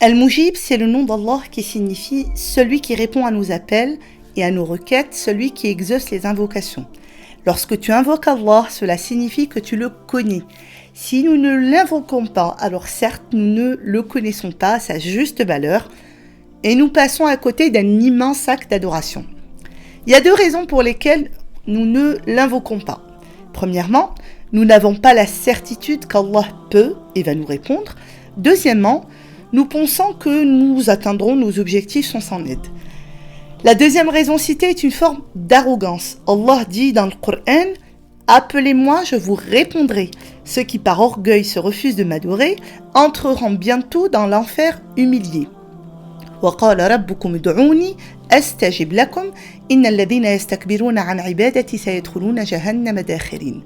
Al-Mujib, c'est le nom d'Allah qui signifie celui qui répond à nos appels et à nos requêtes, celui qui exauce les invocations. Lorsque tu invoques Allah, cela signifie que tu le connais. Si nous ne l'invoquons pas, alors certes, nous ne le connaissons pas à sa juste valeur et nous passons à côté d'un immense acte d'adoration. Il y a 2 raisons pour lesquelles nous ne l'invoquons pas. Premièrement, nous n'avons pas la certitude qu'Allah peut et va nous répondre. Deuxièmement, nous pensons que nous atteindrons nos objectifs sans son aide. La deuxième raison citée est une forme d'arrogance. Allah dit dans le Coran « Appelez-moi, je vous répondrai. Ceux qui par orgueil se refusent de m'adorer entreront bientôt dans l'enfer humilié. » وَقَالَ رَبُّكُمُ ادْعُونِي أَسْتَجِبْ لَكُمْ إِنَّ الَّذِينَ يَسْتَكْبِرُونَ عَنْ عِبَادَتِي سَيَدْخُلُونَ جَهَنَّمَ دَاخِرِينَ.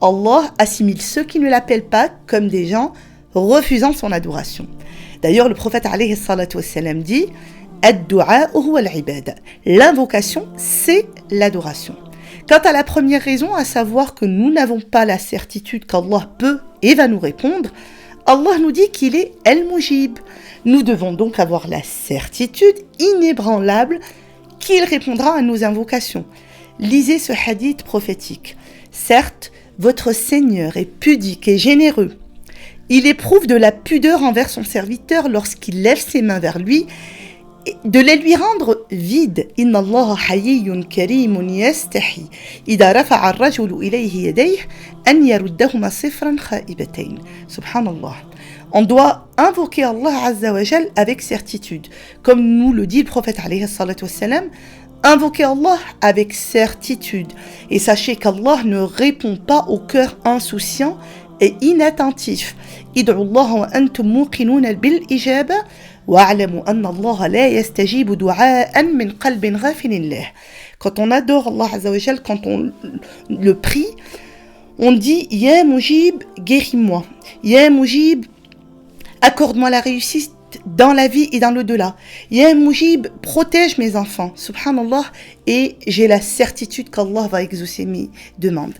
Allah assimile ceux qui ne l'appellent pas comme des gens refusant son adoration. D'ailleurs, le prophète alayhi salatu wassalam dit « Ad-du'a huwa al-ibada » L'invocation, c'est l'adoration. Quant à la première raison, à savoir que nous n'avons pas la certitude qu'Allah peut et va nous répondre, Allah nous dit qu'il est Al-Mujib. Nous devons donc avoir la certitude inébranlable qu'il répondra à nos invocations. Lisez ce hadith prophétique. Certes, votre Seigneur est pudique et généreux. Il éprouve de la pudeur envers son serviteur lorsqu'il lève ses mains vers lui, de les lui rendre vides. Inna Allah hayyun karimun yastahi idha rafa'a ar-rajulu ilayhi yadayhi an yaruddahuma sifran khaibatayn. Subhanallah. On doit invoquer Allah Azza wa Jal avec certitude. Comme nous le dit le prophète alayhi salatu wassalam, invoquez Allah avec certitude. Et sachez qu'Allah ne répond pas au cœur insouciant et inattentif. Id'u Allah wa antum muqinun bil ijaba wa'lamu anna Allah la yastajibu du'aan min qalbin ghafilin lah. Quand on adore Allah Azza wa Jal, quand on le prie, on dit Ya Mujib, guéris-moi. Ya Mujib, accorde-moi la réussite dans la vie et dans l'au-delà. Ya Mujib, protège mes enfants. Subhanallah. Et j'ai la certitude qu'Allah va exaucer mes demandes.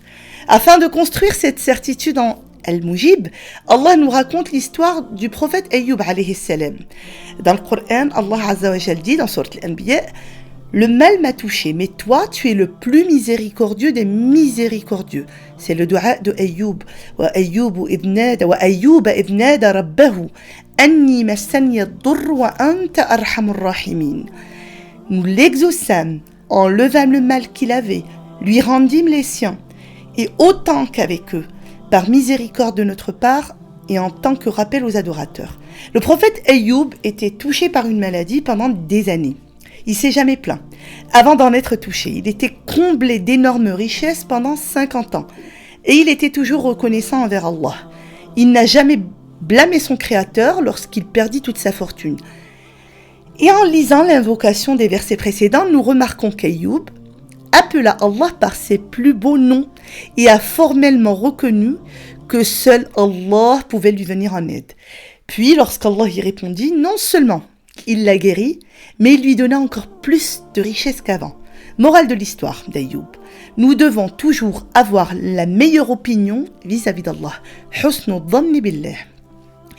Afin de construire cette certitude en Al-Mujib, Allah nous raconte l'histoire du prophète Ayyub alayhi salam. Dans le Coran, Allah Azza wa Jal dit dans Sourate Al-Anbiya, le mal m'a touché, mais toi, tu es le plus miséricordieux des miséricordieux. C'est le dua de Ayyub. Wa Ayyub idh nada rabbahu anni massani ad-durr wa anta arhamur rahimin. Nous l'exaucâmes en levant le mal qu'il avait, lui rendîmes les siens, et autant qu'avec eux, par miséricorde de notre part et en tant que rappel aux adorateurs. Le prophète Ayyub était touché par une maladie pendant des années. Il s'est jamais plaint. Avant d'en être touché, il était comblé d'énormes richesses pendant 50 ans. Et il était toujours reconnaissant envers Allah. Il n'a jamais blâmé son Créateur lorsqu'il perdit toute sa fortune. Et en lisant l'invocation des versets précédents, nous remarquons qu'Ayyub appela Allah par ses plus beaux noms et a formellement reconnu que seul Allah pouvait lui venir en aide. Puis, lorsqu'Allah y répondit, non seulement il l'a guéri, mais il lui donna encore plus de richesse qu'avant. Morale de l'histoire d'Ayyub. Nous devons toujours avoir la meilleure opinion vis-à-vis d'Allah. Husnu dhanni billah.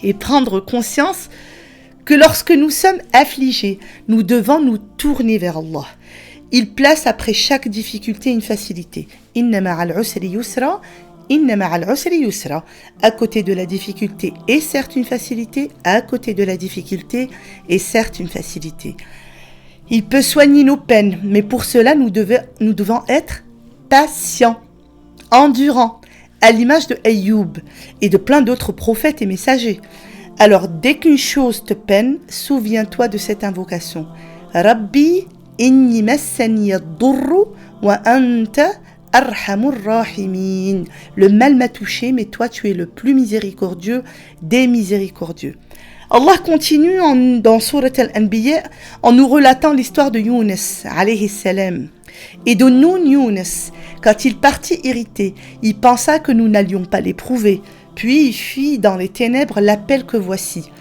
Et prendre conscience que lorsque nous sommes affligés, nous devons nous tourner vers Allah. Il place après chaque difficulté une facilité. Inna ma'al usri yusra. Inna ma'al usri yusra. À côté de la difficulté est certes une facilité, à côté de la difficulté est certes une facilité. Il peut soigner nos peines, mais pour cela nous devons être patients, endurants, à l'image de Ayyub et de plein d'autres prophètes et messagers. Alors dès qu'une chose te peine, souviens-toi de cette invocation. Rabbi inni massani ad-durru wa anta arhamur rahimin. Le mal m'a touché, mais toi tu es le plus miséricordieux des miséricordieux. Allah continue dans Sourate Al-Anbiya en nous relatant l'histoire de Yunus alayhi salam. Et de Nun Yunus, quand il partit irrité, il pensa que nous n'allions pas l'éprouver. Puis il fit dans les ténèbres l'appel que voici.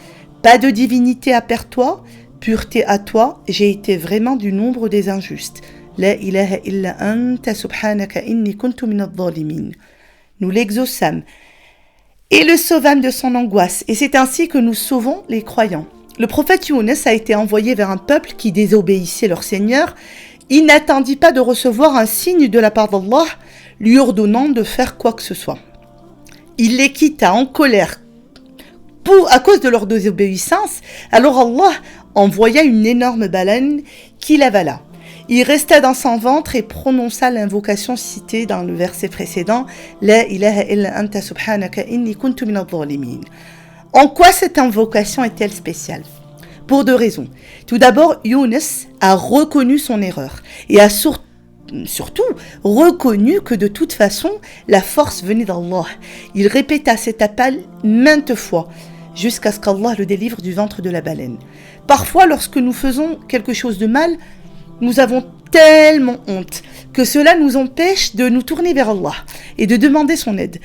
Pas de divinité à part toi, pureté à toi, j'ai été vraiment du nombre des injustes. La ilaha illa anta subhanaka inni kuntu minadh dhalimin. Nous l'exaucâmes et le sauvâmes de son angoisse, et c'est ainsi que nous sauvons les croyants. Le prophète Younes a été envoyé vers un peuple qui désobéissait leur Seigneur. Il n'attendit pas de recevoir un signe de la part d'Allah, lui ordonnant de faire quoi que ce soit. Il les quitta en colère à cause de leur désobéissance. Alors Allah envoya une énorme baleine qui l'avala. Il resta dans son ventre et prononça l'invocation citée dans le verset précédent. La ilaha illa anta subhanaka inni kuntu minadh dhalimin. En quoi cette invocation est-elle spéciale ? Pour 2 raisons. Tout d'abord, Younes a reconnu son erreur et a surtout reconnu que de toute façon, la force venait d'Allah. Il répéta cet appel maintes fois jusqu'à ce qu'Allah le délivre du ventre de la baleine. Parfois, lorsque nous faisons quelque chose de mal, nous avons tellement honte que cela nous empêche de nous tourner vers Allah et de demander son aide.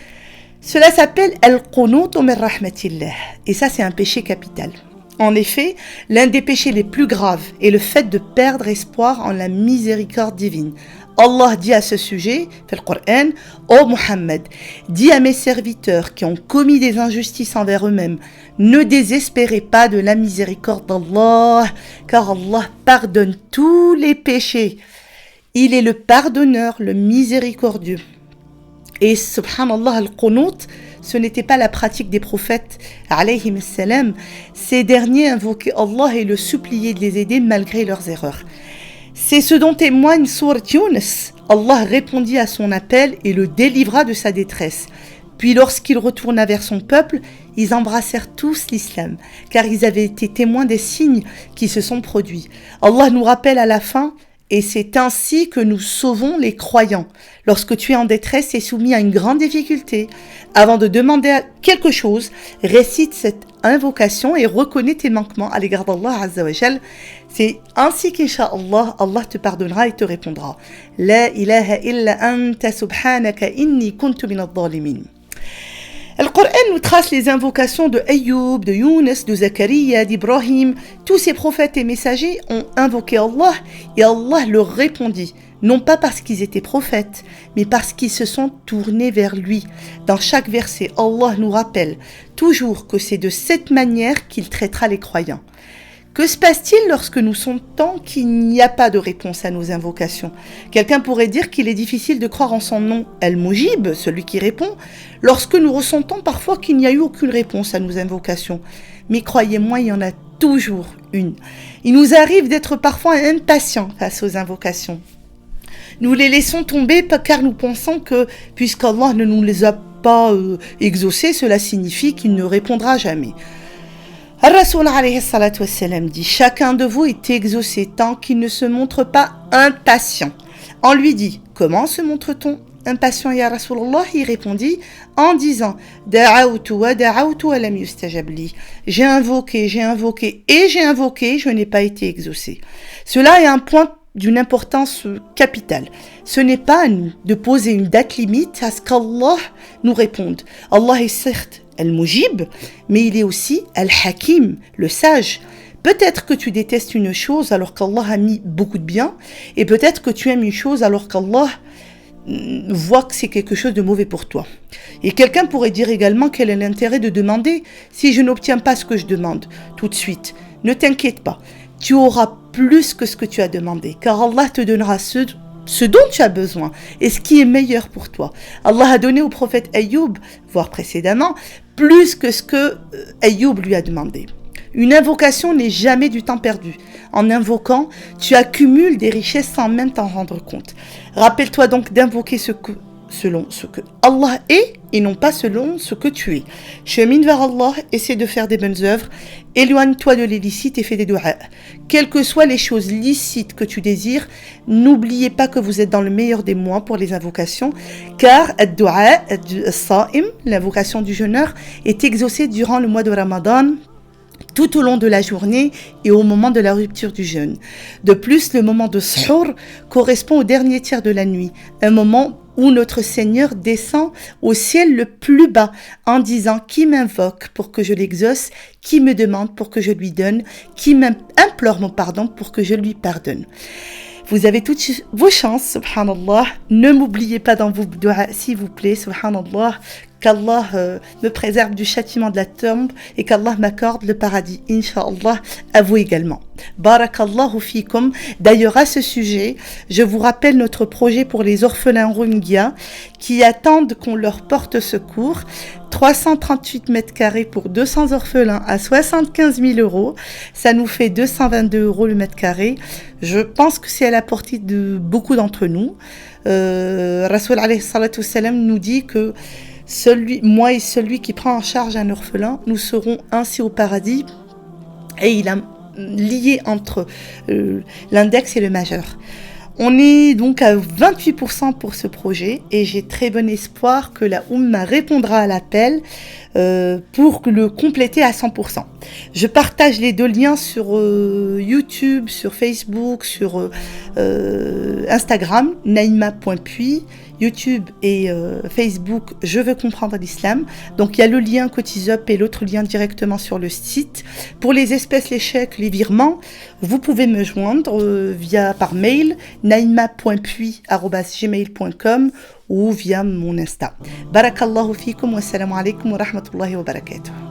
Cela s'appelle al-qunut min rahmatillah et ça c'est un péché capital. En effet, l'un des péchés les plus graves est le fait de perdre espoir en la miséricorde divine. Allah dit à ce sujet, dans le Coran, « Ô Muhammad, dis à mes serviteurs qui ont commis des injustices envers eux-mêmes, ne désespérez pas de la miséricorde d'Allah, car Allah pardonne tous les péchés. Il est le pardonneur, le miséricordieux. » Et subhanallah, al-qunut, ce n'était pas la pratique des prophètes, alayhim salam. Ces derniers invoquaient Allah et le suppliaient de les aider malgré leurs erreurs. C'est ce dont témoigne Sourate Younes. Allah répondit à son appel et le délivra de sa détresse. Puis lorsqu'il retourna vers son peuple, ils embrassèrent tous l'islam, car ils avaient été témoins des signes qui se sont produits. Allah nous rappelle à la fin, et c'est ainsi que nous sauvons les croyants. Lorsque tu es en détresse et soumis à une grande difficulté, avant de demander quelque chose, récite cette invocation et reconnais tes manquements à l'égard d'Allah Azza wa Jal. C'est ainsi qu'Inch'Allah, Allah te pardonnera et te répondra. La ilaha illa anta subhanaka inni kuntu minadh dhalimin. Le Coran nous trace les invocations de Ayyub, de Younes, de Zakaria, d'Ibrahim. Tous ces prophètes et messagers ont invoqué Allah et Allah leur répondit. Non pas parce qu'ils étaient prophètes, mais parce qu'ils se sont tournés vers lui. Dans chaque verset, Allah nous rappelle toujours que c'est de cette manière qu'il traitera les croyants. Que se passe-t-il lorsque nous sentons qu'il n'y a pas de réponse à nos invocations ? Quelqu'un pourrait dire qu'il est difficile de croire en son nom Al-Mujib, celui qui répond, lorsque nous ressentons parfois qu'il n'y a eu aucune réponse à nos invocations. Mais croyez-moi, il y en a toujours une. Il nous arrive d'être parfois impatients face aux invocations. Nous les laissons tomber car nous pensons que, puisqu'Allah ne nous les a pas exaucés, cela signifie qu'il ne répondra jamais. Al-Rasoul alayhi salatu wassalam dit « Chacun de vous est exaucé tant qu'il ne se montre pas impatient. » On lui dit « Comment se montre-t-on impatient, ya Rasulallah ?» Il répondit en disant « Da'awtu wa da'awtu wa lam yustajab li. » J'ai invoqué, je n'ai pas été exaucé. Cela est un point d'une importance capitale. Ce n'est pas à nous de poser une date limite à ce qu'Allah nous réponde. Allah est certes Al-Mujib, mais il est aussi Al-Hakim, le sage. Peut-être que tu détestes une chose alors qu'Allah a mis beaucoup de bien, et peut-être que tu aimes une chose alors qu'Allah voit que c'est quelque chose de mauvais pour toi. Et quelqu'un pourrait dire également quel est l'intérêt de demander si je n'obtiens pas ce que je demande tout de suite. Ne t'inquiète pas, tu auras plus que ce que tu as demandé, car Allah te donnera ce dont tu as besoin et ce qui est meilleur pour toi. Allah a donné au prophète Ayyub, voire précédemment, plus que ce que Ayyub lui a demandé. Une invocation n'est jamais du temps perdu. En invoquant, tu accumules des richesses sans même t'en rendre compte. Rappelle-toi donc d'invoquer selon ce que Allah est et non pas selon ce que tu es. Chemine vers Allah, essaie de faire des bonnes œuvres, éloigne-toi de l'illicite et fais des du'a. Quelles que soient les choses licites que tu désires, n'oubliez pas que vous êtes dans le meilleur des mois pour les invocations, car ad-du'a, as-sa'im, l'invocation du jeûneur, est exaucée durant le mois de Ramadan, tout au long de la journée et au moment de la rupture du jeûne. De plus, le moment de Suhour correspond au dernier tiers de la nuit, un moment où notre Seigneur descend au ciel le plus bas en disant « Qui m'invoque pour que je l'exauce, qui me demande pour que je lui donne, qui m'implore mon pardon pour que je lui pardonne. » Vous avez toutes vos chances, subhanallah. Ne m'oubliez pas dans vos doigts, s'il vous plaît, subhanallah, qu'Allah me préserve du châtiment de la tombe et qu'Allah m'accorde le paradis, Inch'Allah, à vous également. Barakallahu fikum. D'ailleurs, à ce sujet, je vous rappelle notre projet pour les orphelins Rohingyas qui attendent qu'on leur porte secours. 338 mètres carrés pour 200 orphelins à 75 000 euros. Ça nous fait 222 euros le mètre carré. Je pense que c'est à la portée de beaucoup d'entre nous. Rasoul alayhi salatu wassalam nous dit que moi et celui qui prend en charge un orphelin, nous serons ainsi au paradis. Et il a lié entre l'index et le majeur. On est donc à 28% pour ce projet et j'ai très bon espoir que la Oumma répondra à l'appel pour le compléter à 100%. Je partage les deux liens sur YouTube, sur Facebook, sur Instagram, naïma.puis, YouTube et Facebook, je veux comprendre l'islam. Donc il y a le lien CotiseUp et l'autre lien directement sur le site. Pour les espèces, les chèques, les virements, vous pouvez me joindre par mail naïma.puis@gmail.com ou via mon Insta. Barakallahu fikum wa assalamu alaikum wa rahmatullahi wa barakatuh.